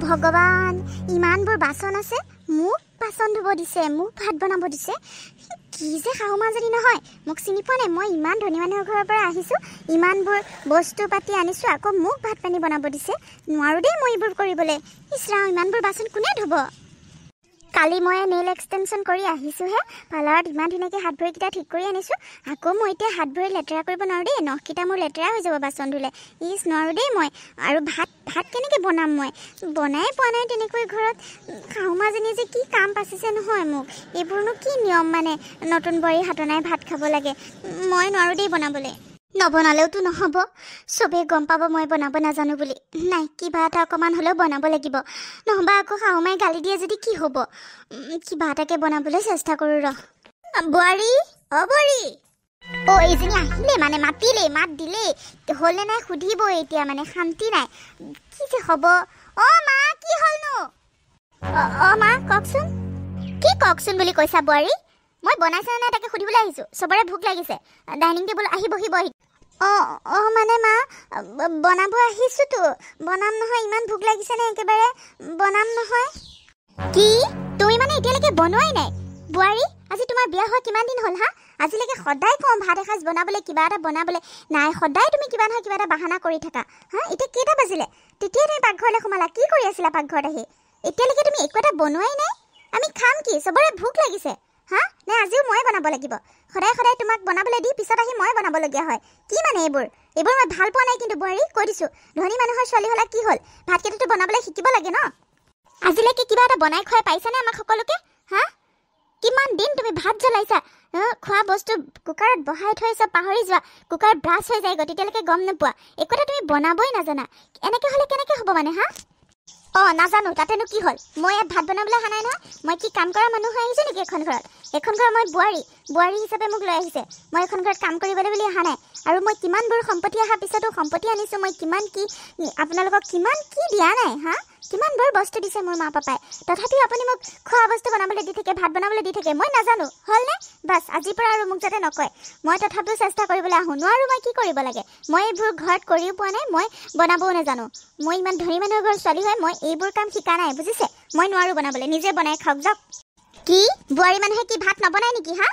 ভগৱান ইমানবোৰ বাচন আছে মোক বাচন ধুব দিছে মোক ভাত বনাব দিছে কি যে খাও মাজনী নহয় মোক চিনি পোৱা নাই মই ইমান ধনী মানুহৰ ঘৰৰ পৰা আহিছোঁ ইমানবোৰ বস্তু পাতি আনিছোঁ আকৌ মোক ভাত পানী বনাব দিছে নোৱাৰো দেই মই এইবোৰ কৰিবলৈ ইছৰা ইমানবোৰ বাচন কোনে ধুব কালি মই নেইল এক্সটেনশ্যন কৰি আহিছোঁহে পাৰ্লাৰত ইমান ধুনীয়াকৈ হাত ভৰিকেইটা ঠিক কৰি আনিছোঁ আকৌ মই এতিয়া হাত ভৰি লেতেৰা কৰিব নোৱাৰোঁ দেই নখকেইটা মোৰ লেতেৰা হৈ যাব বাচন ধুলে নোৱাৰোঁ দেই মই আৰু ভাত কেনেকৈ বনাম মই বনাই পোৱা নাই তেনেকৈ ঘৰত খাওঁ মাজনী যে কি কাম পাচিছে নহয় মোক এইবোৰনো কি নিয়ম মানে নতুন বোৱাৰী হাতনাই ভাত খাব লাগে মই নোৱাৰোঁ দেই বনাবলৈ নবনালেওতো নহ'ব চবেই গম পাব মই বনাব নাজানো বুলি নাই কিবা এটা অকণমান হ'লেও বনাব লাগিব নহ'বা আকৌ শাহুমাই গালি দিয়ে যদি কি হ'ব কিবা এটাকে বনাবলৈ চেষ্টা কৰোঁ ৰ বোৱাৰী বোৱাৰী এইজনী আহিলে মানে মাতিলে মাত দিলে হ'লে নাই সুধিব এতিয়া মানে শান্তি নাই কি যে হ'ব মা কি হ'লনো মা কওকচোন কি কওকচোন বুলি কৈছা বোৱাৰী মই বনাইছে নাই তাকে সুধিবলৈ আহিছোঁ চবৰে ভোক লাগিছে ডাইনিং টেবুল আহি বহিব মানে মা বনাব আহিছোঁতো বনাম নহয় ইমান ভোক লাগিছেনে একেবাৰে বনাম নহয় কি তুমি মানে এতিয়ালৈকে বনোৱাই নাই বোৱাৰী আজি তোমাৰ বিয়া হোৱা কিমান দিন হ'ল হা আজিলৈকে সদায় কওঁ ভাত এসাঁজ বনাবলৈ কিবা এটা বনাবলৈ নাই সদায় তুমি কিবা নহয় কিবা এটা বাহানা কৰি থাকা হা এতিয়া কেইটা বাজিলে তেতিয়াই তুমি পাকঘৰলৈ সোমালা কি কৰি আছিলা পাকঘৰত আহি এতিয়ালৈকে তুমি একো এটা বনোৱাই নাই আমি খাম কি চবৰে ভোক লাগিছে হা নে আজিও মই বনাব লাগিব সদায় সদায় তোমাক বনাবলৈ দি পিছত আহি মই বনাবলগীয়া হয় কি মানে এইবোৰ মই ভাল পোৱা নাই কিন্তু বোৱাৰী কৈ দিছোঁ ধনী মানুহৰ ছোৱালী হ'লে কি হ'ল ভাতকেইটাতো বনাবলৈ শিকিব লাগে ন আজিলৈকে কিবা এটা বনাই খুৱাই পাইছানে আমাক সকলোকে হা কিমান দিন তুমি ভাত জ্বলাইছা খোৱা বস্তু কুকাৰত বহাই থৈ চব পাহৰি যোৱা কুকাৰত ব্ৰাছ হৈ যায় তেতিয়ালৈকে গম নোপোৱা একো এটা তুমি বনাবই নাজানা এনেকৈ হ'লে কেনেকৈ হ'ব মানে হা নাজানো তাতেনো কি হ'ল মই ইয়াত ভাত বনাবলৈ অহা নাই নহয় মই কি কাম কৰা মানুহ হৈ আহিছোঁ নেকি এখন ঘৰত মই বোৱাৰী হিচাপে মোক লৈ আহিছে মই এখন ঘৰত কাম কৰিবলৈ বুলি অহা নাই আৰু মই কিমানবোৰ সম্পত্তি অহাৰ পিছতো সম্পত্তি আনিছোঁ মই কিমান কি আপোনালোকক কিমান কি দিয়া নাই হা কিমানবোৰ বস্তু দিছে মোৰ মা পাপাই তথাপিও আপুনি মোক খোৱা বস্তু বনাবলৈ দি থাকে ভাত বনাবলৈ দি থাকে মই নাজানো হ'লনে বাছ আজিৰ পৰা আৰু মোক যাতে নকয় মই তথাপিও চেষ্টা কৰিবলৈ আহোঁ নোৱাৰোঁ মই কি কৰিব লাগে মই এইবোৰ ঘৰত কৰিও পোৱা নাই মই বনাবও নাজানো মই ইমান ধনী মানুহৰ ঘৰৰ ছোৱালী হয় মই এইবোৰ কাম শিকা নাই বুজিছে মই নোৱাৰোঁ বনাবলৈ নিজে বনাই খাওক যাওক কি বোৱাৰী মানুহে কি ভাত নবনায় নেকি হা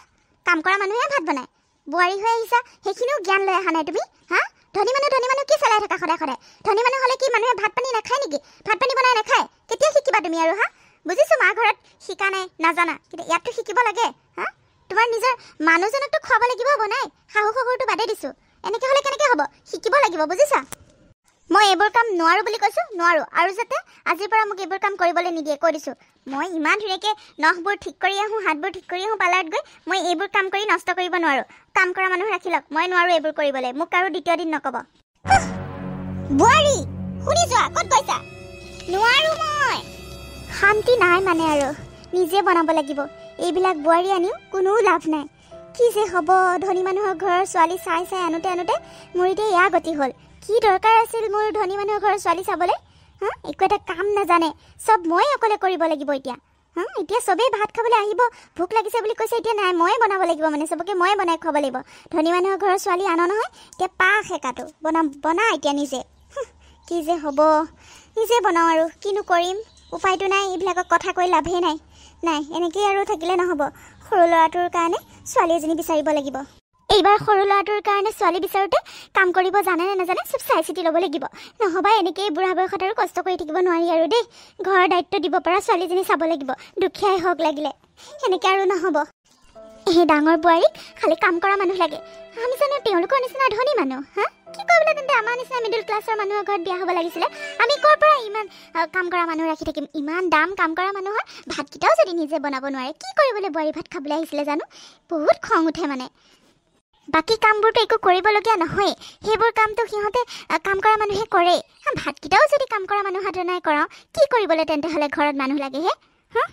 কাম কৰা মানুহে ভাত বনায় বোৱাৰী হৈ আহিছা সেইখিনিও জ্ঞান লৈ অহা নাই তুমি হা ধনী মানুহ কি চলাই থাকা সদায় ধনী মানুহ হ'লে কি মানুহে ভাত পানী নাখায় নেকি ভাত পানী বনাই নাখায় কেতিয়া শিকিবা তুমি আৰু হা বুজিছোঁ মাৰ ঘৰত শিকা নাই নাজানা কিন্তু ইয়াততো শিকিব লাগে হা তোমাৰ নিজৰ মানুহজনকতো খুৱাব লাগিব বনাই শাহু শহুৰটো বাদেই দিছোঁ এনেকৈ হ'লে কেনেকৈ হ'ব শিকিব লাগিব বুজিছা মই এইবোৰ কাম নোৱাৰোঁ বুলি কৈছোঁ নোৱাৰোঁ আৰু যাতে আজিৰ পৰা মোক এইবোৰ কাম কৰিবলৈ নিদিয়ে কৈ দিছোঁ মই ইমান ধুনীয়াকৈ নখবোৰ ঠিক কৰি আহোঁ হাতবোৰ ঠিক কৰি আহোঁ পাৰ্লাৰত গৈ মই এইবোৰ কাম কৰি নষ্ট কৰিব নোৱাৰোঁ কাম কৰা মানুহ ৰাখি লওক মই নোৱাৰোঁ এইবোৰ কৰিবলৈ মোক আৰু দ্বিতীয় দিন নক'ব বোৱাৰী শুনি যোৱা ক'ত গৈছা নোৱাৰোঁ মই শান্তি নাই মানে আৰু নিজে বনাব লাগিব এইবিলাক বোৱাৰী আনিও কোনো লাভ নাই কি যে হ'ব ধনী মানুহৰ ঘৰৰ ছোৱালী চাই আনোতে মোৰ এতিয়া এয়া গতি হ'ল কি দৰকাৰ আছিল মোৰ ধনী মানুহৰ ঘৰৰ ছোৱালী চাবলৈ হা একো এটা কাম নাজানে চব মই অকলে কৰিব লাগিব এতিয়া এতিয়া চবেই ভাত খাবলৈ আহিব ভোক লাগিছে বুলি কৈছে এতিয়া নাই ময়ে বনাব লাগিব মানে চবকে ময়ে বনাই খুৱাব লাগিব ধনী মানুহৰ ঘৰৰ ছোৱালী আনো নহয় এতিয়া শেকাটো বনা এতিয়া নিজে কি যে হ'ব নিজে বনাওঁ আৰু কিনো কৰিম উপায়টো নাই এইবিলাকক কথা কৈ লাভেই নাই এনেকেই আৰু থাকিলে নহ'ব সৰু ল'ৰাটোৰ কাৰণে ছোৱালী এজনী বিচাৰিব লাগিব এইবাৰ সৰু ল'ৰাটোৰ কাৰণে ছোৱালী বিচাৰোঁতে কাম কৰিব জানে নে নাজানে চব চাই চিতি ল'ব লাগিব নহ'বা এনেকেই বুঢ়া বয়সত আৰু কষ্ট কৰি থাকিব নোৱাৰি আৰু দেই ঘৰৰ দায়িত্ব দিব পৰা ছোৱালীজনী চাব লাগিব দুখীয়াই হওক লাগিলে সেনেকৈ আৰু নহ'ব এই ডাঙৰ বোৱাৰীক খালি কাম কৰা মানুহ লাগে আমি জানো তেওঁলোকৰ নিচিনা ধনী মানুহ হা কি কৰিবলৈ তেন্তে আমাৰ নিচিনা মিডিল ক্লাছৰ মানুহৰ ঘৰত বিয়া হ'ব লাগিছিলে আমি ক'ৰ পৰা ইমান কাম কৰা মানুহ ৰাখি থাকিম ইমান দাম কাম কৰা মানুহৰ ভাতকেইটাও যদি নিজে বনাব নোৱাৰে কি কৰিবলৈ বোৱাৰী ভাত খাবলৈ আহিছিলে জানো বহুত খং উঠে মানে বাকী কামবোৰতো একো কৰিবলগীয়া নহয় সেইবোৰ কামটো সিহঁতে কাম কৰা মানুহে কৰে ভাতকেইটাও যদি কাম কৰা মানুহ হাতে নাই কৰাওঁ কি কৰিবলৈ তেন্তে হ'লে ঘৰত মানুহ লাগে হা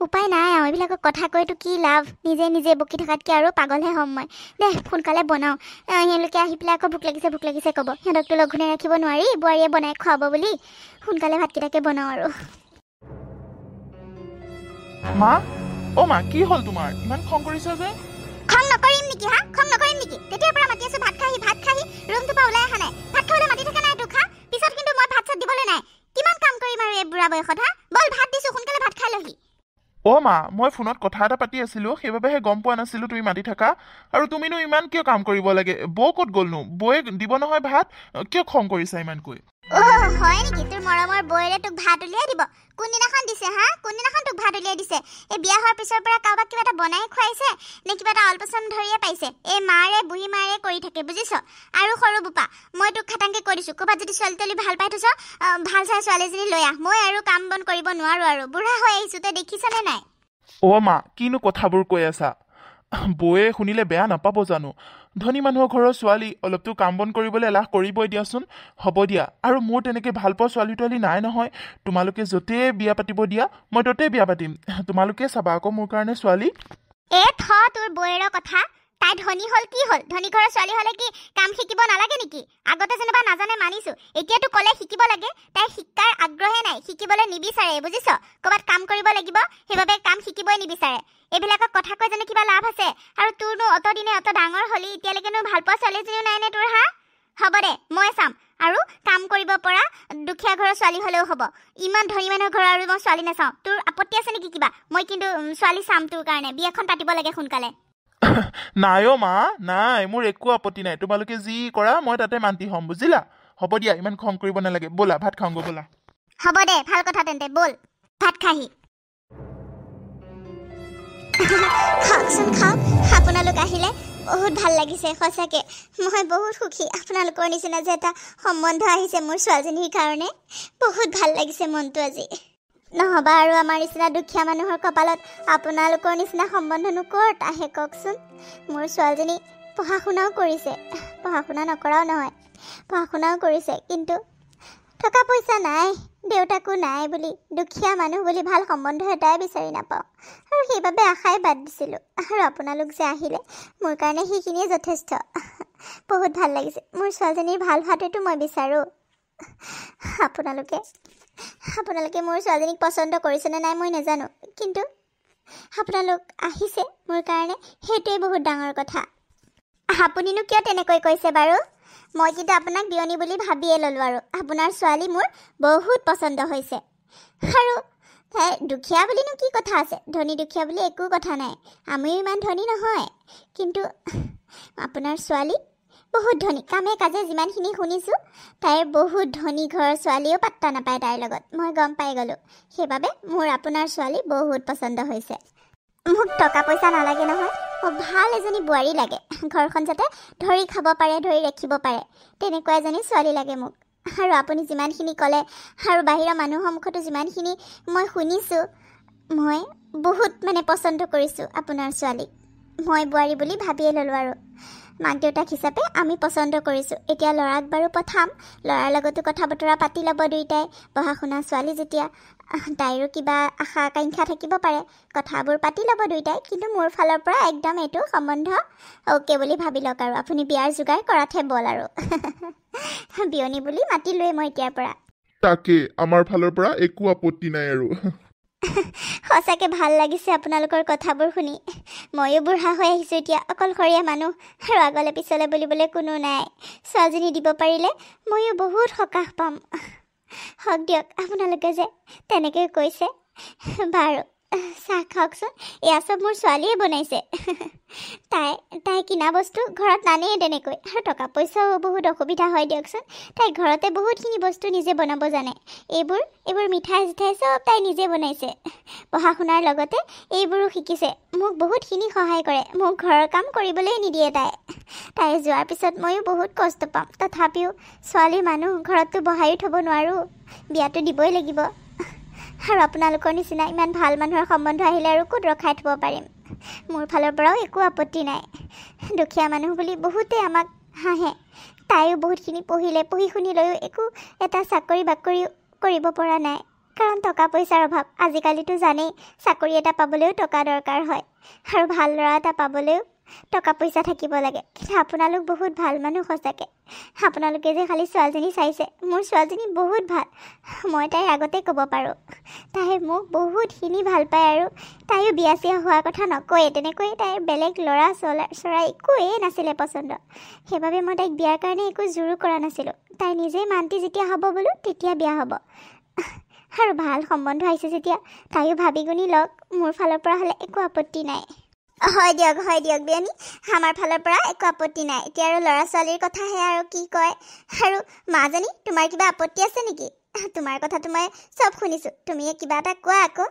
উপায় নাই আৰু এইবিলাকক কথা কৈতো কি লাভ নিজে বকি থকাতকৈ আৰু পাগলহে হ'ম মই দে সোনকালে বনাওঁ তেওঁলোকে আহি পেলাই আকৌ ভোক লাগিছে ক'ব সিহঁতকতো লঘোণে ৰাখিব নোৱাৰি বোৱাৰীয়ে বনাই খুৱাব বুলি সোনকালে ভাতকেইটাকে বনাওঁ আৰু মা কি হ'ল তোমাৰ ইমান খং কৰিছা যে খং নকৰিম নেকি তেতিয়াৰ পৰা মাতি আছোঁ ভাত খাহি ৰুমটোৰ পৰা ওলাই অহা নাই ভাত খাবলৈ মাতি থকা নাই তোক খা পিছত কিন্তু মই ভাত চাত দিবলৈ নাই কিমান কাম কৰি কৰিম আৰু এই বুঢ়া বয়সত হা বল ভাত দিছো সোনকালে ভাত খাই লহি অ' মা মই ফোনত কথা এটা পাতি আছিলো সেইবাবেহে গম পোৱা নাছিলো তুমি মাতি থাকা আৰু তুমিনো ইমান কিয় কাম কৰিব লাগে বৌ ক'ত গ'লনো বৌয়ে দিব নহয় ভাত কিয় খং কৰিছা ইমানকৈ হয় নেকি তোৰ মৰমৰ বৌৰে তোক ভাত উলিয়াই দিব কোনদিনাখন দিছে হা কোনদিনাখন তোক ভাত উলিয়াই দিছে এই বিয়া হোৱাৰ পিছৰ পৰা কাৰোবাক কিবা এটা বনাই খুৱাইছে নে কিবা এটা অলপচন ধৰিয়ে পাইছে এই মাৰে বুঢ়ী মাৰে কৰি থাকে বুজিছ আৰু সৰু বোপা মই তোক খাটাংকে কৈ দিছো ক'ৰবাত যদি ছোৱালী তলি ভাল পাই থৈছ ভাল চাই ছোৱালীজনী লৈ আহ মই আৰু কাম বন কৰিব নোৱাৰো আৰু বুঢ়া হৈ আহিছো তই দেখিছনে নাই অ' মা কিনো কথাবোৰ কৈ আছা বৌয়ে শুনিলে বেয়া নাপাব জানো ধনী মানুহৰ ঘৰৰ ছোৱালী অলপতো কাম বন কৰিবলৈ এলাহ কৰিবই দিয়াচোন হ'ব দিয়া আৰু মোৰ তেনেকৈ ভাল পোৱা ছোৱালী তোৱালী নাই নহয় তোমালোকে য'তেই বিয়া পাতিব দিয়া মই ত'তেই বিয়া পাতিম তোমালোকে চাবা আকৌ মোৰ কাৰণে ছোৱালী তোৰ বৌয়েৰৰ কথা তাই ধনী হ'ল কি হ'ল ধনী ঘৰৰ ছোৱালী হ'লে কি কাম শিকিব নালাগে নেকি আগতে যেনিবা নাজানে মানিছো এতিয়াতো ক'লে শিকিব লাগে তাই শিকাৰ আগ্ৰহে নাই শিকিবলৈ নিবিচাৰে বুজিছ ক'ৰবাত কাম কৰিব লাগিব সেইবাবে কাম শিকিবই নিবিচাৰে এইবিলাকক কথা কৈ জানো কিবা লাভ আছে আৰু তোৰনো অতদিনে অত ডাঙৰ হ'লি এতিয়ালৈকেনো ভাল পোৱা ছোৱালীজনীও নাই নে তোৰ হা হ'ব দে মই চাম আৰু কাম কৰিব পৰা দুখীয়া ঘৰৰ ছোৱালী হ'লেও হ'ব ইমান ধনী মানুহৰ ঘৰৰ আৰু মই ছোৱালী নাচাওঁ তোৰ আপত্তি আছে নেকি কিবা মই কিন্তু ছোৱালী চাম তোৰ কাৰণে বিয়াখন পাতিব লাগে সোনকালে নাই অ' মা নাই মোৰ একো আপত্তি নাই তোমালোকে যি কৰা মই তাতে মান্তি হ'ম বুজিলা হ'ব দিয়া ইমান খং কৰিব নালাগে ব'লা ভাত খাওঁগৈ ব'লা হ'ব দে ভাল কথা তেন্তে ব'ল ভাত খাহি খাওকচোন খাওক আপোনালোক আহিলে বহুত ভাল লাগিছে সঁচাকৈ মই বহুত সুখী আপোনালোকৰ নিচিনা যে এটা সম্বন্ধ আহিছে মোৰ ছোৱালীজনীৰ কাৰণে বহুত ভাল লাগিছে মনটো আজি নহবা আৰু আমাৰ নিচিনা দুখীয়া মানুহৰ কপালত আপোনালোকৰ নিচিনা সম্বন্ধনো ক'ত আহে কওকচোন মোৰ ছোৱালীজনী পঢ়া শুনাও কৰিছে পঢ়া শুনা নকৰাও নহয় পঢ়া শুনাও কৰিছে কিন্তু টকা পইচা নাই দেউতাকো নাই বুলি দুখীয়া মানুহ বুলি ভাল সম্বন্ধ এটাই বিচাৰি নাপাওঁ আৰু সেইবাবে আশাই বাদ দিছিলোঁ আৰু আপোনালোক যে আহিলে মোৰ কাৰণে সেইখিনিয়ে যথেষ্ট বহুত ভাল লাগিছে মোৰ ছোৱালীজনীৰ ভাল হোৱাটোতো মই বিচাৰোঁ আপোনালোকে মোৰ ছোৱালীজনীক পচন্দ কৰিছেনে নাই মই নাজানো কিন্তু আপোনালোক আহিছে মোৰ কাৰণে সেইটোৱে বহুত ডাঙৰ কথা আপুনিনো কিয় তেনেকৈ কৈছে বাৰু মই কিন্তু আপোনাক বিয়নী বুলি ভাবিয়ে ল'লোঁ আৰু আপোনাৰ ছোৱালী মোৰ বহুত পচন্দ হৈছে আৰু দুখীয়া বুলিনো কি কথা আছে ধনী দুখীয়া বুলি একো কথা নাই আমিও ইমান ধনী নহয় কিন্তু আপোনাৰ ছোৱালী বহুত ধনী কামে কাজে যিমানখিনি শুনিছোঁ তাইৰ বহুত ধনী ঘৰৰ ছোৱালীও পাত্তা নাপায় তাইৰ লগত মই গম পাই গ'লোঁ সেইবাবে মোৰ আপোনাৰ ছোৱালী বহুত পচন্দ হৈছে মোক টকা পইচা নালাগে নহয় মোক ভাল এজনী বোৱাৰী লাগে ঘৰখন যাতে ধৰি খাব পাৰে ধৰি ৰাখিব পাৰে তেনেকুৱা এজনী ছোৱালী লাগে মোক আৰু আপুনি যিমানখিনি ক'লে আৰু বাহিৰৰ মানুহৰ সন্মুখতো যিমানখিনি মই শুনিছোঁ মই বহুত পচন্দ কৰিছোঁ আপোনাৰ ছোৱালীক মই বোৱাৰী বুলি ভাবিয়ে ল'লোঁ আৰু মাক দেউতাক হিচাপে আমি পচন্দ কৰিছোঁ এতিয়া ল'ৰাক বাৰু পঠাম ল'ৰাৰ লগতো কথা বতৰা পাতি ল'ব দুয়োটাই পঢ়া শুনা ছোৱালী যেতিয়া তাইৰো কিবা আশা আকাংক্ষা থাকিব পাৰে কথাবোৰ পাতি ল'ব দুয়োটাই কিন্তু মোৰ ফালৰ পৰা একদম এইটো সম্বন্ধ অ'কে বুলি ভাবি লওক আৰু আপুনি বিয়াৰ যোগাৰ কৰাতহে বল আৰু বিয়নী বুলি মাতিলোৱে মই এতিয়াৰ পৰা তাকে আমাৰ ফালৰ পৰা একো আপত্তি নাই আৰু সঁচাকৈ ভাল লাগিছে আপোনালোকৰ কথাবোৰ শুনি ময়ো বুঢ়া হৈ আহিছোঁ এতিয়া অকলশৰীয়া মানুহ আৰু আগলৈ পিছলৈ বুলিবলৈ কোনো নাই ছোৱালীজনী দিব পাৰিলে ময়ো বহুত সকাহ পাম হওক দিয়ক আপোনালোকে যে তেনেকৈ কৈছে বাৰু চাহ খাওকচোন এয়া চব মোৰ ছোৱালীয়ে বনাইছে তাই কিনা বস্তু ঘৰত নানেই তেনেকৈ আৰু টকা পইচাও বহুত অসুবিধা হয় দিয়কচোন তাই ঘৰতে বহুতখিনি বস্তু নিজে বনাব জানে এইবোৰ মিঠাই চিঠাই চব তাই নিজে বনাইছে পঢ়া শুনাৰ লগতে এইবোৰো শিকিছে মোক বহুতখিনি সহায় কৰে মোক ঘৰৰ কাম কৰিবলৈ নিদিয়ে তাই যোৱাৰ পিছত ময়ো বহুত কষ্ট পাম তথাপিও ছোৱালী মানুহ ঘৰততো বহায়ো থ'ব নোৱাৰোঁ বিয়াটো দিবই লাগিব আৰু আপোনালোকৰ নিচিনা ইমান ভাল মানুহৰ সম্বন্ধ আহিলে আৰু ক'ত ৰখাই থ'ব পাৰিম মোৰ ফালৰ পৰাও একো আপত্তি নাই দুখীয়া মানুহ বুলি বহুতে আমাক হাঁহে তাইও বহুতখিনি পঢ়ি শুনি লৈও একো এটা চাকৰি বাকৰি কৰিব পৰা নাই কাৰণ টকা পইচাৰ অভাৱ আজিকালিতো জানেই চাকৰি এটা পাবলৈও টকা দৰকাৰ হয় আৰু ভাল ল'ৰা এটা পাবলৈও টকা পইচা থাকিব লাগে কিন্তু আপোনালোক বহুত ভাল মানুহ সঁচাকৈ আপোনালোকে যে খালি ছোৱালীজনী চাইছে মোৰ ছোৱালীজনী বহুত ভাল মই তাইৰ আগতে ক'ব পাৰোঁ তাই মোক বহুতখিনি ভাল পায় আৰু তাইও বিয়া চিয়া হোৱাৰ কথা নকয়ে তেনেকৈ তাইৰ বেলেগ ল'ৰা চৰা একোৱেই নাছিলে পচন্দ সেইবাবে মই তাইক বিয়াৰ কাৰণে একো জোৰো কৰা নাছিলোঁ তাই নিজেই মান্তি যেতিয়া হ'ব বোলো তেতিয়া বিয়া হ'ব আৰু ভাল সম্বন্ধ আহিছে যেতিয়া তাইও ভাবি গুণি লওক, মোৰ ফালৰ পৰা হ'লে একো আপত্তি নাই। হয় দিয়ক বিয়নী, আমাৰ ফালৰ পৰা একো আপত্তি নাই। এতিয়া আৰু ল'ৰা ছোৱালীৰ কথাহে আৰু কি কয়। আৰু মাজনী, তোমাৰ কিবা আপত্তি আছে নেকি? তোমাৰ কথাটো মই চব শুনিছোঁ, তুমি কিবা এটা কোৱা আকৌ।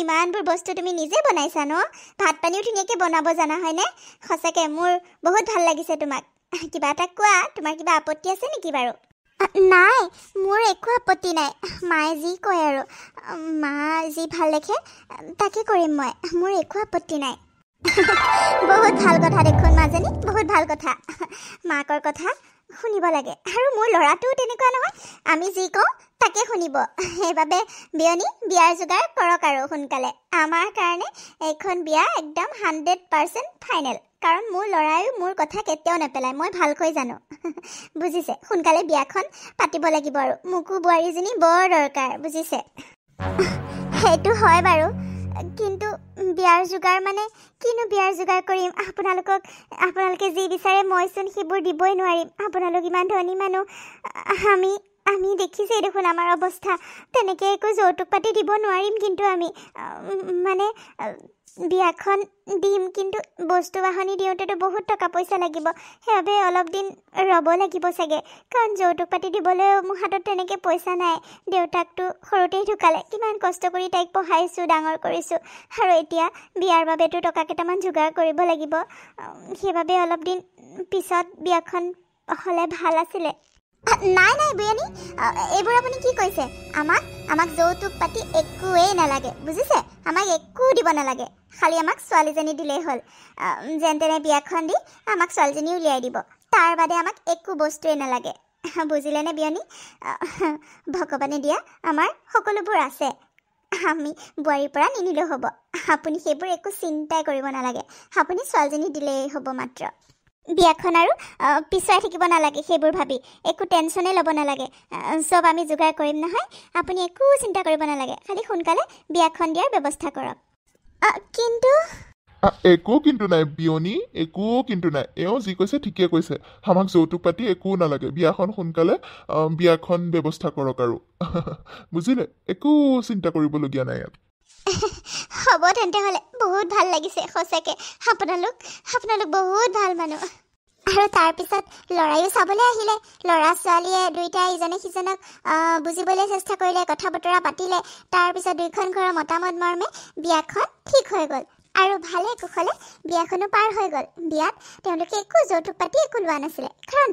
ইমানবোৰ বস্তু তুমি নিজে বনাইছা ন? ভাত পানীও ধুনীয়াকৈ বনাব জানা হয়নে? সঁচাকৈ মোৰ বহুত ভাল লাগিছে তোমাক। কিবা এটা কোৱা, তোমাৰ কিবা আপত্তি আছে নেকি বাৰু? নাই, মোৰ একো আপত্তি নাই। মায়ে যি কয় আৰু, মা যি ভাল দেখে তাকে কৰিম মই, মোৰ একো আপত্তি নাই। বহুত ভাল কথা দেখোন মাজনী, বহুত ভাল কথা। মাকৰ কথা শুনিব লাগে, আৰু মোৰ ল'ৰাটোও তেনেকুৱা নহয়, আমি যি কওঁ তাকে শুনিব। সেইবাবে বিয়নী, বিয়াৰ যোগাৰ কৰক আৰু সোনকালে। আমাৰ কাৰণে এইখন বিয়া একদম 100% ফাইনেল, কাৰণ মোৰ ল'ৰায়ো মোৰ কথা কেতিয়াও নেপেলায়, মই ভালকৈ জানো। বুজিছে? সোনকালে বিয়াখন পাতিব লাগিব আৰু মোকো বোৱাৰীজনী বৰ দৰকাৰ, বুজিছে? সেইটো হয় বাৰু, কিন্তু বিয়াৰ যোগাৰ মানে কিনো বিয়াৰ যোগাৰ কৰিম? আপোনালোকে যি বিচাৰে মইচোন সেইবোৰ দিবই নোৱাৰিম। আপোনালোক ইমান ধনী মানুহ, আমি দেখিছেই দেখোন আমাৰ অৱস্থা। তেনেকৈ একো যৌতুক পাতি দিব নোৱাৰিম, কিন্তু আমি মানে বিয়াখন দিম, কিন্তু বস্তু বাহনি দিওঁতেতো বহুত টকা পইচা লাগিব। সেইবাবে অলপ দিন ৰ'ব লাগিব চাগে, কাৰণ যৌতুক পাতি দিবলৈও মোৰ হাতত তেনেকৈ পইচা নাই। দেউতাকটো সৰুতেই ঢুকালে, কিমান কষ্ট কৰি তাইক পঢ়াইছোঁ, ডাঙৰ কৰিছোঁ, আৰু এতিয়া বিয়াৰ বাবেতো টকা কেইটামান যোগাৰ কৰিব লাগিব। সেইবাবে অলপ দিন পিছত বিয়াখন হ'লে ভাল আছিলে। নাই বিয়নী, এইবোৰ আপুনি কি কৈছে? আমাক যৌতুক পাতি একোৱেই নালাগে, বুজিছে? আমাক একো দিব নালাগে, খালি আমাক ছোৱালীজনী দিলেই হ'ল। যেন তেনে বিয়াখন দি আমাক ছোৱালীজনী উলিয়াই দিব, তাৰ বাদে আমাক একো বস্তুৱেই নালাগে। বুজিলেনে বিয়নী? ভগৱানে দিয়া আমাৰ সকলোবোৰ আছে, আমি বোৱাৰীৰ পৰা নিনিলেও হ'ব। আপুনি সেইবোৰ একো চিন্তাই কৰিব নালাগে, আপুনি ছোৱালীজনী দিলেই হ'ব মাত্ৰ। বিয়াখন আৰু পিছুৱাই থাকিব নালাগে, সেইবোৰ ভাবি একো টেনশ্যনেই ল'ব নালাগে। চব আমি যোগাৰ কৰিম নহয়, আপুনি একো চিন্তা কৰিব নালাগে, খালি সোনকালে বিয়াখন দিয়াৰ ব্যৱস্থা কৰক। কিন্তু একো কিন্তু নাই বিয়নী, একো কিন্তু নাই। এওঁ যি কৈছে ঠিকে কৈছে, আমাক যৌতুক পাতি একো নালাগে। বিয়াখন সোনকালে বিয়াখন ব্যৱস্থা কৰক আৰু। বুজিলে? একো চিন্তা কৰিবলগীয়া নাই ইয়াত। হ'ব তেন্তে হ'লে, বহুত ভাল লাগিছে সঁচাকৈ। আপোনালোক বহুত ভাল মানুহ। আৰু তাৰপিছত ল'ৰায়ো চাবলৈ আহিলে, ল'ৰা ছোৱালীয়ে দুয়োটাই ইজনে সিজনক বুজিবলৈ চেষ্টা কৰিলে, কথা বতৰা পাতিলে। তাৰপিছত দুয়োখন ঘৰৰ মতামত মৰ্মে বিয়াখন ঠিক হৈ গ'ল, আৰু ভালে কুশলে বিয়াখনো পাৰ হৈ গ'ল। বিয়াত তেওঁলোকে একো যৌতুক পাতি একো লোৱা নাছিলে, কাৰণ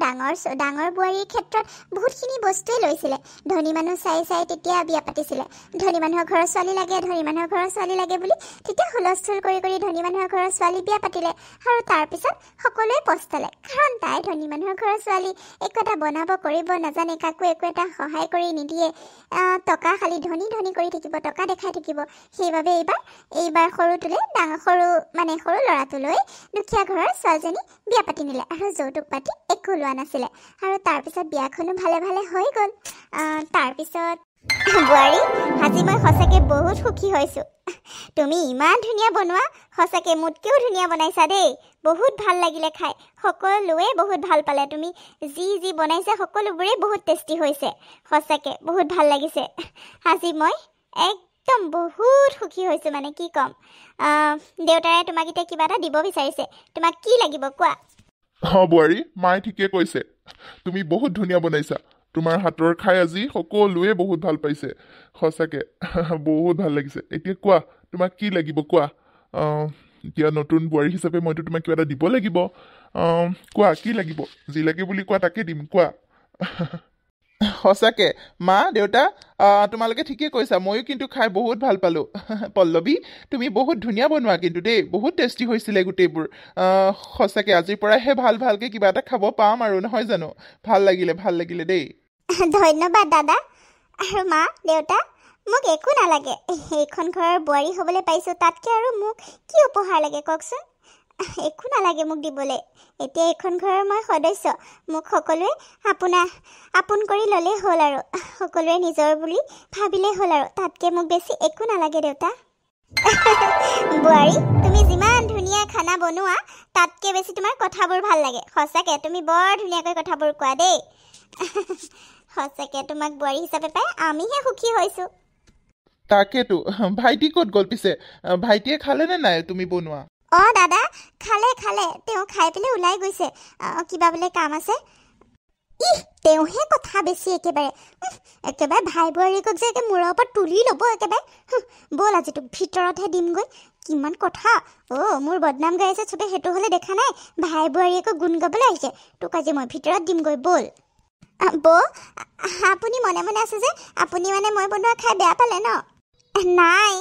ডাঙৰ বোৱাৰীৰ ক্ষেত্ৰত বহুতখিনি বস্তুৱেই লৈছিলে। ধনী মানুহ চাই তেতিয়া বিয়া পাতিছিলে। ধনী মানুহৰ ঘৰৰ ছোৱালী লাগে বুলি তেতিয়া হুলস্থুল কৰি ধনী মানুহৰ ঘৰৰ ছোৱালী বিয়া পাতিলে। আৰু তাৰপিছত সকলোৱে পস্তালে, কাৰণ তাই ধনী মানুহৰ ঘৰৰ ছোৱালী, একো এটা বনাব কৰিব নাজানে, কাকো একো এটা সহায় কৰি নিদিয়ে, টকা খালি ধনী কৰি থাকিব, টকা দেখাই থাকিব। সেইবাবে এইবাৰ সৰু ল'ৰাটোলৈ দুখীয়া ঘৰৰ ছোৱালীজনী বিয়া পাতি নিলে, আৰু যৌতুক পাতি একো লোৱা নাছিলে। আৰু তাৰপিছত বিয়াখনো ভালে হৈ গ'ল। তাৰপিছত বোৱাৰী, আজি মই সঁচাকৈ বহুত সুখী হৈছোঁ। তুমি ইমান ধুনীয়া বনোৱা, সঁচাকৈ মোতকৈও ধুনীয়া বনাইছা দেই। বহুত ভাল লাগিলে খাই, সকলোৱে বহুত ভাল পালে। তুমি যি বনাইছা সকলোবোৰেই বহুত টেষ্টি হৈছে, সঁচাকৈ বহুত ভাল লাগিছে। আজি মই একদম বহুত সুখী হৈছোঁ, মানে কি ক'ম। দেউতাৰে তোমাক এতিয়া কিবা এটা দিব বিচাৰিছে, তোমাক কি লাগিব কোৱা? বোৱাৰী, মায়ে ঠিকে কৈছে, তুমি বহুত ধুনীয়া বনাইছা। তোমাৰ হাতৰ খাই আজি সকলোৱে বহুত ভাল পাইছে, সঁচাকৈ বহুত ভাল লাগিছে। এতিয়া কোৱা, তোমাক কি লাগিব কোৱা? এতিয়া নতুন বোৱাৰী হিচাপে মইতো তোমাক কিবা এটা দিব লাগিব। কোৱা কি লাগিব? যি লাগে বুলি কোৱা তাকে দিম, কোৱা। সঁচাকৈ মা, দেউতা, তোমালোকে ঠিকে কৈছা, ময়ো কিন্তু খাই বহুত ভাল পালোঁ। পল্লৱী, তুমি বহুত ধুনীয়া বনোৱা কিন্তু দেই, বহুত টেষ্টি হৈছিলে গোটেইবোৰ। সঁচাকৈ আজিৰ পৰাহে ভালকৈ কিবা এটা খাব পাম আৰু, নহয় জানো? ভাল লাগিলে দেই। ধন্যবাদ দাদা। আৰু মা, দেউতা, মোক একো নালাগে। এইখন ঘৰৰ বোৱাৰী হ'বলৈ পাইছোঁ, তাতকৈ আৰু মোক কি উপহাৰ লাগে কওকচোন? একো নালাগে মোক দিবলৈ। এতিয়া এইখন ঘৰৰ মই সদস্য, মোক সকলোৱে আপোন কৰি ল'লেই হ'ল, আৰু সকলোৱে নিজৰ বুলি ভাবিলেই হ'ল, আৰু তাতকৈ মোক বেছি একো নালাগে দেউতা। বোৱাৰী, তুমি যিমান ধুনীয়া খানা বনোৱা, তাতকৈ বেছি তোমাৰ কথাবোৰ ভাল লাগে। সঁচাকৈ তুমি বৰ ধুনীয়াকৈ কথাবোৰ কোৱা দেই। সঁচাকৈ তোমাক বোৱাৰী হিচাপে পাই আমিহে সুখী হৈছোঁ। তাকেতো ভাইটি ক'ত গ'ল পিছে ভাইটিয়ে খালেনে নাই তুমি বনোৱা দাদা খালে তেওঁ খাই পেলাই ওলাই গৈছে কিবা বোলে কাম আছে তেওঁহে কথা বেছি একেবাৰে ভাই বোৱাৰীকক যে মূৰৰ ওপৰত তুলি ল'ব একেবাৰে ব'ল আজি তোক ভিতৰতহে দিমগৈ কিমান কথা মোৰ বদনাম গাই আছে চবে সেইটো হ'লে দেখা নাই ভাই বোৱাৰীয়েকক গুণ গাবলৈ আহিছে তোক আজি মই ভিতৰত দিমগৈ ব'ল বৌ আপুনি মনে মনে আছে যে আপুনি মানে মই বনোৱা খাই বেয়া পালে ন নাই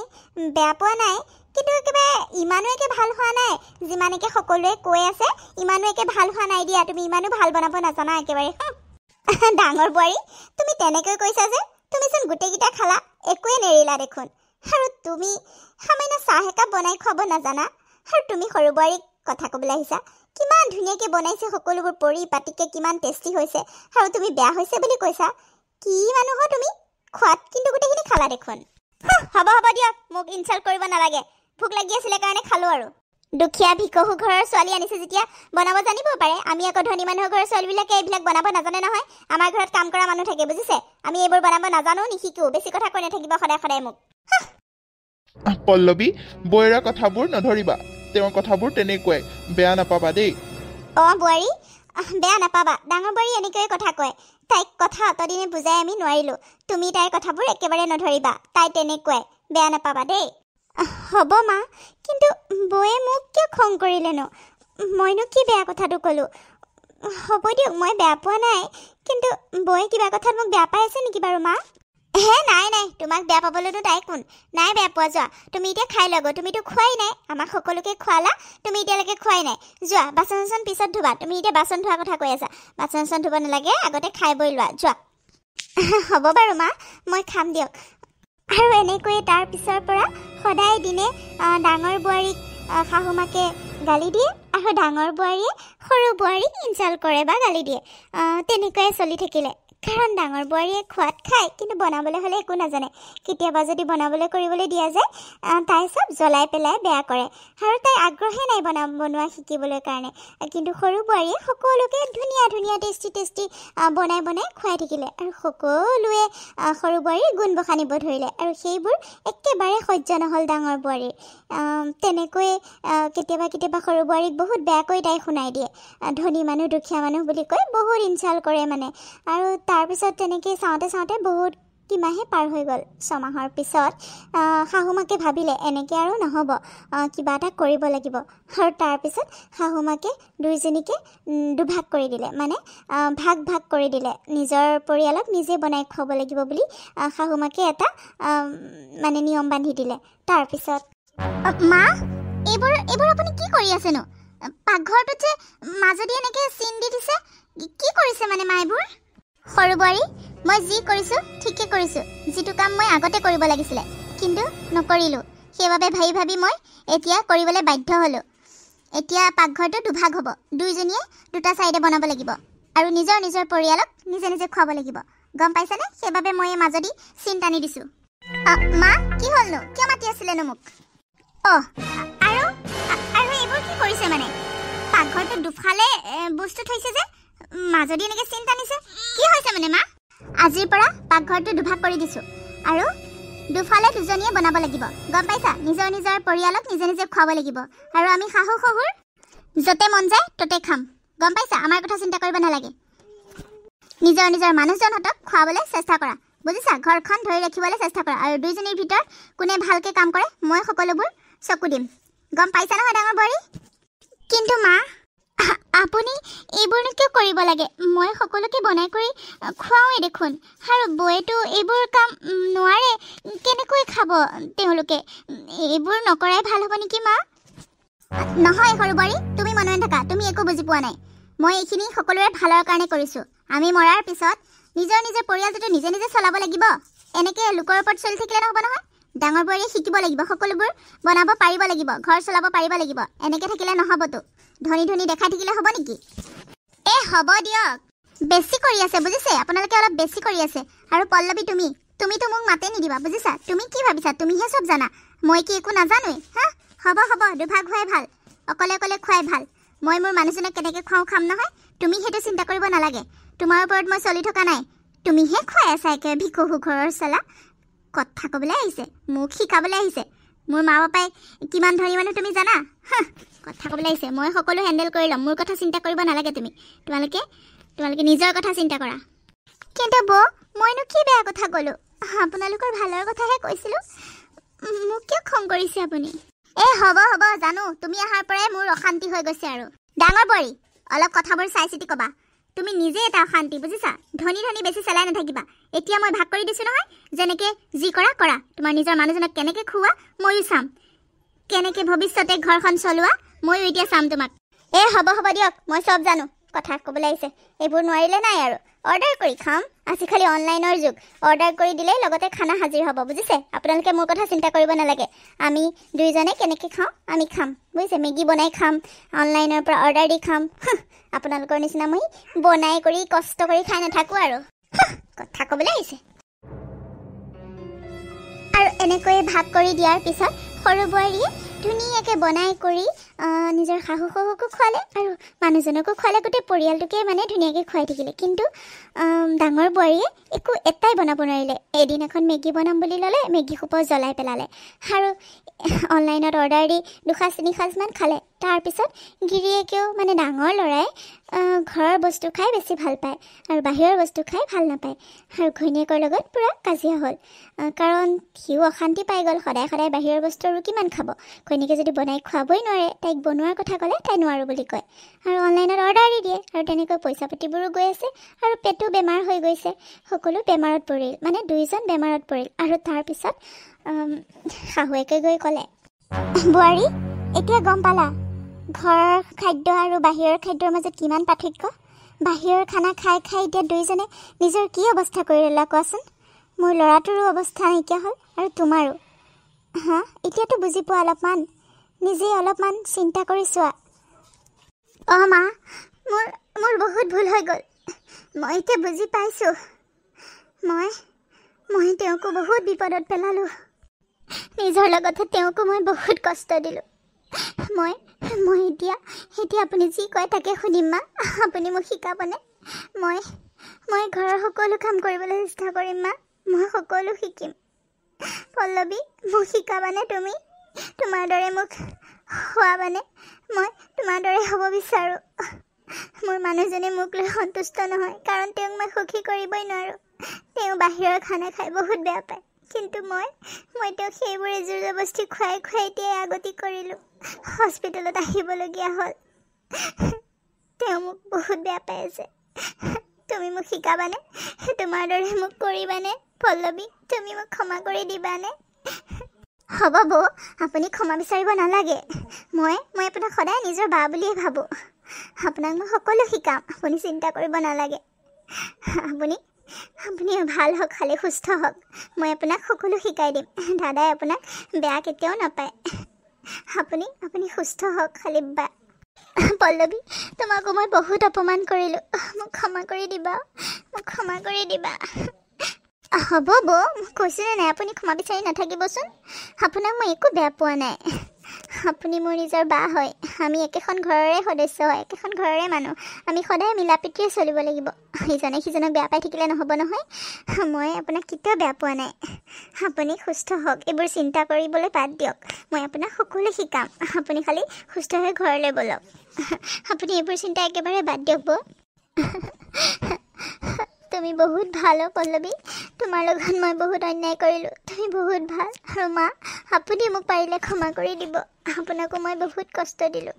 বেয়া পোৱা নাই কিন্তু একেবাৰে ইমানো একে ভাল হোৱা নাই যিমানকে সকলোৱে কৈ আছে ইমানো একে ভাল হোৱা নাই দিয়া তুমি ইমানো ভাল বনাব নাজানা একেবাৰে ডাঙৰ বোৱাৰী তুমি তেনেকৈ কৈছা যে তুমিচোন গোটেইকেইটা খালা একোৱে নেৰিলা দেখোন আৰু তুমি সামান্য চাহ একাপ বনাই খুৱাব নাজানা আৰু তুমি সৰু বোৱাৰীক কথা ক'বলৈ আহিছা কিমান ধুনীয়াকৈ বনাইছে সকলোবোৰ পৰিপাটিকৈ কিমান টেষ্টি হৈছে আৰু তুমি বেয়া হৈছে বুলি কৈছা কি মানুহৰ তুমি খোৱাত কিন্তু গোটেইখিনি খালা দেখোন হ'ব দিয়ক মোক ইনচাল্ট কৰিব নালাগে ভোক লাগি আছিলে কাৰণে খালোঁ আৰু দুখীয়া ভিকহু ঘৰৰ ছোৱালী আনিছে যেতিয়া বনাব জানিব পাৰে আমি আকৌ ধনী মানুহৰ ঘৰৰ ছোৱালীবিলাকে এইবিলাক বনাব নাজানে নহয় আমাৰ ঘৰত কাম কৰা মানুহ থাকে বুজিছে আমি এইবোৰ বনাব নাজানো নিশিকো বেছি কথা কৈ নাথাকিব সদায় মোক পল্লৱী বৈৰা কথাবোৰ নধৰিবা তেওঁৰ কথাবোৰ তেনেকুৱাই বেয়া নাপাবা দেই বোৱাৰী বেয়া নাপাবা ডাঙৰ বোৱাৰী এনেকৈয়ে কথা কয় তাইক কথা অতদিনে বুজাই আমি নোৱাৰিলোঁ তুমি তাইৰ কথাবোৰ একেবাৰে নধৰিবা তাই তেনেকুৱাই বেয়া নাপাবা দেই হ'ব মা কিন্তু বৌয়ে মোক কিয় খং কৰিলেনো মইনো কি বেয়া কথাটো ক'লোঁ হ'ব দিয়ক মই বেয়া পোৱা নাই কিন্তু বৌয়ে কিবা কথাত মোক বেয়া পাই আছে নেকি বাৰু মা নাই তোমাক বেয়া পাবলৈতো তাই কোন নাই বেয়া পোৱা যোৱা তুমি এতিয়া খাই ল'গৈ তুমিতো খোৱাই নাই আমাক সকলোকে খোৱালা তুমি এতিয়ালৈকে খোৱাই নাই যোৱা বাচন চাচন পিছত ধুবা তুমি এতিয়া বাচন ধোৱাৰ কথা কৈ আছা বাচন চাচন ধুব নালাগে আগতে খাই বৈ লোৱা যোৱা হ'ব বাৰু মা মই খাম দিয়ক আৰু এনেকৈয়ে তাৰ পিছৰ পৰা সদায় দিনে ডাঙৰ বোৱাৰীক শাহুমাকে গালি দিয়ে আৰু ডাঙৰ বোৱাৰীয়ে সৰু বোৱাৰীক ইনচাল্ট কৰে বা গালি দিয়ে তেনেকৈয়ে চলি থাকিলে কাৰণ ডাঙৰ বোৱাৰীয়ে খোৱাত খায় কিন্তু বনাবলৈ হ'লে একো নাজানে কেতিয়াবা যদি বনাবলৈ কৰিবলৈ দিয়া যায় তাই চব জ্বলাই পেলাই বেয়া কৰে আৰু তাই আগ্ৰহে নাই বনোৱা শিকিবলৈ কাৰণে কিন্তু সৰু বোৱাৰীয়ে সকলোকে ধুনীয়া টেষ্টি বনাই খুৱাই থাকিলে আৰু সকলোৱে সৰু বোৱাৰীৰ গুণ বখানিব ধৰিলে আৰু সেইবোৰ একেবাৰে সহ্য নহ'ল ডাঙৰ বোৱাৰীৰ তেনেকৈ কেতিয়াবা সৰু বোৱাৰীক বহুত বেয়াকৈ তাই শুনাই দিয়ে ধনী মানুহ দুখীয়া মানুহ বুলি কৈ বহুত ইনচাল্ট কৰে মানে আৰু তাৰপিছত তেনেকৈ চাওঁতে বহুত কিমাহে পাৰ হৈ গ'ল 6 মাহৰ পিছত শাহুমাকে ভাবিলে এনেকৈ আৰু নহ'ব কিবা এটা কৰিব লাগিব আৰু তাৰপিছত শাহুমাকে দুইজনীকে দুভাগ কৰি দিলে মানে ভাগ কৰি দিলে নিজৰ পৰিয়ালক নিজে বনাই খুৱাব লাগিব বুলি শাহুমাকে এটা মানে নিয়ম বান্ধি দিলে তাৰপিছত মা এইবোৰ আপুনি কি কৰি আছেনো পাকঘৰটোত যে মাজদি এনেকৈ চিন দি দিছে কি কৰিছে মানে মা এইবোৰ সৰু বোৱাৰী মই যি কৰিছোঁ ঠিকে কৰিছোঁ যিটো কাম মই আগতে কৰিব লাগিছিলে কিন্তু নকৰিলোঁ সেইবাবে ভাবি মই এতিয়া কৰিবলৈ বাধ্য হ'লোঁ এতিয়া পাকঘৰটো দুভাগ হ'ব দুইজনীয়ে দুটা চাইডে বনাব লাগিব আৰু নিজৰ পৰিয়ালক নিজে খুৱাব লাগিব গম পাইছেনে সেইবাবে মই এই মাজদি চিন টানি দিছোঁ মা কি হ'লনো কিয় মাতি আছিলেনো মোক আৰু এইবোৰ কি কৰিছে মানে পাকঘৰটো দুফালে বস্তু থৈছে যে মাজদি এনেকৈ চিন টানিছে কি হৈছে মানে মা আজিৰ পৰা পাকঘৰটো দুভাগ কৰি দিছোঁ আৰু দুফালে দুজনীয়ে বনাব লাগিব গম পাইছা নিজৰ পৰিয়ালক নিজে খুৱাব লাগিব আৰু আমি শাহু শহুৰ য'তে মন যায় ত'তে খাম গম পাইছা আমাৰ কথা চিন্তা কৰিব নালাগে নিজৰ মানুহজনহঁতক খুৱাবলৈ চেষ্টা কৰা বুজিছা ঘৰখন ধৰি ৰাখিবলৈ চেষ্টা কৰা আৰু দুইজনীৰ ভিতৰত কোনে ভালকৈ কাম কৰে মই সকলোবোৰ চকু দিম গম পাইছা নহয় ডাঙৰ বোৱাৰী কিন্তু মা আপুনি এইবোৰনো কিয় কৰিব লাগে মই সকলোকে বনাই কৰি খুৱাওঁৱেই দেখোন আৰু বৌয়েতো এইবোৰ কাম নোৱাৰে কেনেকৈ খাব তেওঁলোকে এইবোৰ নকৰাই ভাল হ'ব নেকি মা নহয় সৰু বোৱাৰী তুমি মনে থাকা তুমি একো বুজি পোৱা নাই মই এইখিনি সকলোৰে ভালৰ কাৰণে কৰিছোঁ আমি মৰাৰ পিছত নিজৰ পৰিয়ালটোতো নিজে চলাব লাগিব এনেকৈ লোকৰ ওপৰত চলি থাকিলে নহ'ব নহয় ডাঙৰ বোৱাৰীয়ে শিকিব লাগিব সকলোবোৰ বনাব পাৰিব লাগিব ঘৰ চলাব পাৰিব লাগিব এনেকৈ থাকিলে নহ'বতো ধনী দেখাই থাকিলে হ'ব নেকি হ'ব দিয়ক বেছি কৰি আছে বুজিছে আপোনালোকে অলপ বেছি কৰি আছে আৰু পল্লৱী তুমিতো মোক মাতে নিদিবা বুজিছা তুমি কি ভাবিছা তুমিহে চব জানা মই কি একো নাজানোৱেই হ'ব দুভাগ হোৱাই ভাল অকলে খুৱাই ভাল মই মোৰ মানুহজনক কেনেকৈ খুৱাওঁ খাম নহয় তুমি সেইটো চিন্তা কৰিব নালাগে তোমাৰ ওপৰত মই চলি থকা নাই তুমিহে খুৱাই আছা একে ভিকহু ঘৰৰ চলা কথা ক'বলৈ আহিছে, মোক শিকাবলৈ আহিছে। মোৰ মা পাপাই কিমান ধনী মানুহ তুমি জানা? কথা ক'বলৈ আহিছে। মই সকলো হেণ্ডেল কৰি ল'ম, মোৰ কথা চিন্তা কৰিব নালাগে তুমি। তোমালোকে নিজৰ কথা চিন্তা কৰা। কিন্তু বৌ, মইনো কি বেয়া কথা ক'লোঁ? আপোনালোকৰ ভালৰ কথাহে কৈছিলোঁ। মোক কিয় খং কৰিছে আপুনি? হ'ব জানো, তুমি অহাৰ পৰাই মোৰ অশান্তি হৈ গৈছে। আৰু ডাঙৰ বোৱাৰী, অলপ কথাবোৰ চাই চিতি ক'বা। তুমি নিজে এটা অশান্তি, বুজিছা? ধনী বেছি চেলাই নাথাকিবা। এতিয়া মই ভাগ কৰি দিছোঁ নহয়, যেনেকৈ যি কৰা। তোমাৰ নিজৰ মানুহজনক কেনেকৈ খুওৱা ময়ো চাম, কেনেকৈ ভৱিষ্যতে ঘৰখন চলোৱা ময়ো এতিয়া চাম তোমাক। হ'ব দিয়ক, মই চব জানো। কথা ক'বলৈ আহিছে, এইবোৰ নোৱাৰিলে নাই আৰু। অৰ্ডাৰ কৰি খাম, আজি খালি অনলাইনৰ যুগ। অৰ্ডাৰ কৰি দিলেই লগতে খানা হাজিৰ হ'ব, বুজিছে? আপোনালোকে মোৰ কথা চিন্তা কৰিব নালাগে। আমি দুইজনে কেনেকৈ খাওঁ আমি খাম, বুজিছে? মেগী বনাই খাম, অনলাইনৰ পৰা অৰ্ডাৰ দি খাম। আপোনালোকৰ নিচিনা মই বনাই কৰি কষ্ট কৰি খাই নাথাকোঁ আৰু। কথা ক'বলৈ আহিছে। আৰু এনেকৈ ভাগ কৰি দিয়াৰ পিছত সৰু বোৱাৰীয়ে ধুনীয়াকৈ বনাই কৰি নিজৰ শাহু শহুকো খোৱালে আৰু মানুহজনকো খোৱালে। গোটেই পৰিয়ালটোকে মানে ধুনীয়াকৈ খুৱাই থাকিলে। কিন্তু ডাঙৰ বোৱাৰীয়ে একো এটাই বনাব নোৱাৰিলে। এদিন এখন মেগী বনাম বুলি ল'লে, মেগী সোপাও জ্বলাই পেলালে। আৰু অনলাইনত অৰ্ডাৰ দি 2-3 সাঁজমান খালে। তাৰপিছত গিৰিয়েকেও মানে ডাঙৰ ল'ৰাই ঘৰৰ বস্তু খাই বেছি ভাল পায় আৰু বাহিৰৰ বস্তু খাই ভাল নাপায়। আৰু ঘৈণীয়েকৰ লগত পূৰা কাজিয়া হ'ল, কাৰণ সিও অশান্তি পাই গ'ল। সদায় বাহিৰৰ বস্তু আৰু কিমান খাব? ঘৈণীয়েকে যদি বনাই খুৱাবই নোৱাৰে, তাইক বনোৱাৰ কথা ক'লে তাই নোৱাৰোঁ বুলি কয় আৰু অনলাইনত অৰ্ডাৰ দি দিয়ে। আৰু তেনেকৈ পইচা পাতিবোৰো গৈ আছে আৰু পেটো বেমাৰ হৈ গৈছে। সকলো বেমাৰত পৰিল, মানে দুইজন বেমাৰত পৰিল। আৰু তাৰপিছত শাহুৱেকে গৈ ক'লে, বোৱাৰী এতিয়া গম পালা ঘৰৰ খাদ্য আৰু বাহিৰৰ খাদ্যৰ মাজত কিমান পাৰ্থক্য? বাহিৰৰ খানা খাই এতিয়া দুইজনে নিজৰ কি অৱস্থা কৰি ল'লা কোৱাচোন? মোৰ ল'ৰাটোৰো অৱস্থা নাইকিয়া হ'ল আৰু তোমাৰো। এতিয়াতো বুজি পোৱা অলপমান, নিজেই অলপমান চিন্তা কৰি চোৱা। মা, মোৰ বহুত ভুল হৈ গ'ল। মই এতিয়া বুজি পাইছোঁ। মই তেওঁকো বহুত বিপদত পেলালোঁ। নিজৰ লগতে তেওঁকো মই বহুত কষ্ট দিলোঁ। মই এতিয়া আপুনি যি কয় তাকে শুনিম মা। আপুনি মোক শিকাবনে? মই ঘৰৰ সকলো কাম কৰিবলৈ চেষ্টা কৰিম মা। মই সকলো শিকিম। পল্লৱী, মোক শিকাবানে তুমি? তোমাৰ দৰে মোক খোৱাবানে? মই তোমাৰ দৰে হ'ব বিচাৰোঁ। মোৰ মানুহজনে মোক লৈ সন্তুষ্ট নহয়, কাৰণ তেওঁক মই সুখী কৰিবই নোৱাৰোঁ। তেওঁ বাহিৰৰ খানা খাই বহুত বেয়া পায়। কিন্তু মই তেওঁক সেইবোৰে জোৰ জবস্তি খুৱাই এতিয়া আগতি কৰিলোঁ। হস্পিটেলত আহিবলগীয়া হ'ল। তেওঁ মোক বহুত বেয়া পাই আছে। তুমি মোক শিকাবানে? তোমাৰ দৰে মোক কৰিবানে? পল্লৱী, তুমি মোক ক্ষমা কৰি দিবানে? হ'ব বৌ, আপুনি ক্ষমা বিচাৰিব নালাগে। মই আপোনাক সদায় নিজৰ বা বুলিয়ে ভাবোঁ। আপোনাক মই সকলো শিকাম, আপুনি চিন্তা কৰিব নালাগে। আপুনি ভাল হওক, খালি সুস্থ হওক। মই আপোনাক সকলো শিকাই দিম। দাদাই আপোনাক বেয়া কেতিয়াও নাপায়। আপুনি সুস্থ হওক খালি। পল্লৱী, তোমাকো মই বহুত অপমান কৰিলোঁ। মোক ক্ষমা কৰি দিবা। হ'ব বৌ, মই কৈছোঁনে নাই আপুনি ক্ষমা বিচাৰি নাথাকিবচোন। আপোনাক মই একো বেয়া পোৱা নাই। আপুনি মোৰ নিজৰ বা হয়। আমি একেখন ঘৰৰে সদস্য হয়, একেখন ঘৰৰে মানুহ। আমি সদায় মিলা প্ৰীতিৰে চলিব লাগিব। ইজনে সিজনক বেয়া পাই থাকিলে নহ'ব নহয়। মই আপোনাক কেতিয়াও বেয়া পোৱা নাই। আপুনি সুস্থ হওক, এইবোৰ চিন্তা কৰিবলৈ বাদ দিয়ক। মই আপোনাক সকলো শিকাম। আপুনি খালি সুস্থ হৈ ঘৰলৈ ব'লক। আপুনি এইবোৰ চিন্তা একেবাৰে বাদ দিয়ক বৌ। তুমি বহুত ভাল পল্লৱী। তোমাৰ লগত মই বহুত অন্যায় কৰিলোঁ। তুমি বহুত ভাল। আৰু মা, আপুনি মোক পাৰিলে ক্ষমা কৰি দিব। আপোনাকো মই বহুত কষ্ট দিলোঁ।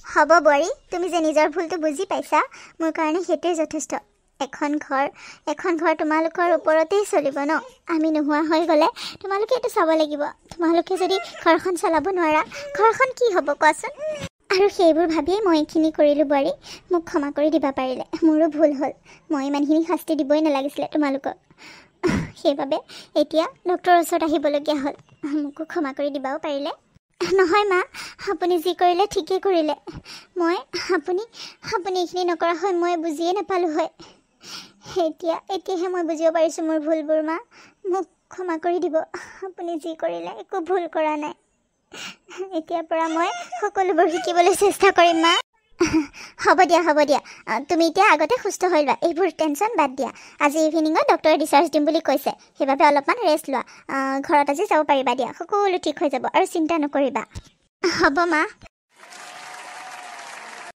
হ'ব বোৱাৰী, তুমি যে নিজৰ ভুলটো বুজি পাইছা, মোৰ কাৰণে সেইটোৱে যথেষ্ট। এখন ঘৰ তোমালোকৰ ওপৰতেই চলিব ন। আমি নোহোৱা হৈ গ'লে তোমালোকে এইটো চাব লাগিব। তোমালোকে যদি ঘৰখন চলাব নোৱাৰা, ঘৰখন কি হ'ব কোৱাচোন? আৰু সেইবোৰ ভাবিয়েই মই এইখিনি কৰিলোঁ বোৱাৰী। মোক ক্ষমা কৰি দিবা পাৰিলে। মোৰো ভুল হ'ল। মই ইমানখিনি শাস্তি দিবই নালাগিছিলে তোমালোকক। সেইবাবে এতিয়া ডক্টৰৰ ওচৰত আহিবলগীয়া হ'ল। মোকো ক্ষমা কৰি দিবাও পাৰিলে। নহয় মা, আপুনি যি কৰিলে ঠিকেই কৰিলে। আপুনি এইখিনি নকৰা হয় মই বুজিয়ে নাপালোঁ হয়। এতিয়াহে মই বুজিব পাৰিছোঁ মোৰ ভুলবোৰ। মা, মোক ক্ষমা কৰি দিব। আপুনি যি কৰিলে একো ভুল কৰা নাই। এতিয়াৰ পৰা মই সকলোবোৰ শিকিবলৈ চেষ্টা কৰিম মা। হ'ব দিয়া তুমি এতিয়া আগতে সুস্থ হৈ লোৱা এইবোৰ টেনশ্যন বাদ দিয়া আজি ইভিনিঙত ডক্টৰে ডিচাৰ্জ দিম বুলি কৈছে সেইবাবে অলপমান ৰেষ্ট লোৱা ঘৰত আজি যাব পাৰিবা দিয়া সকলো ঠিক হৈ যাব আৰু চিন্তা নকৰিবা হ'ব মা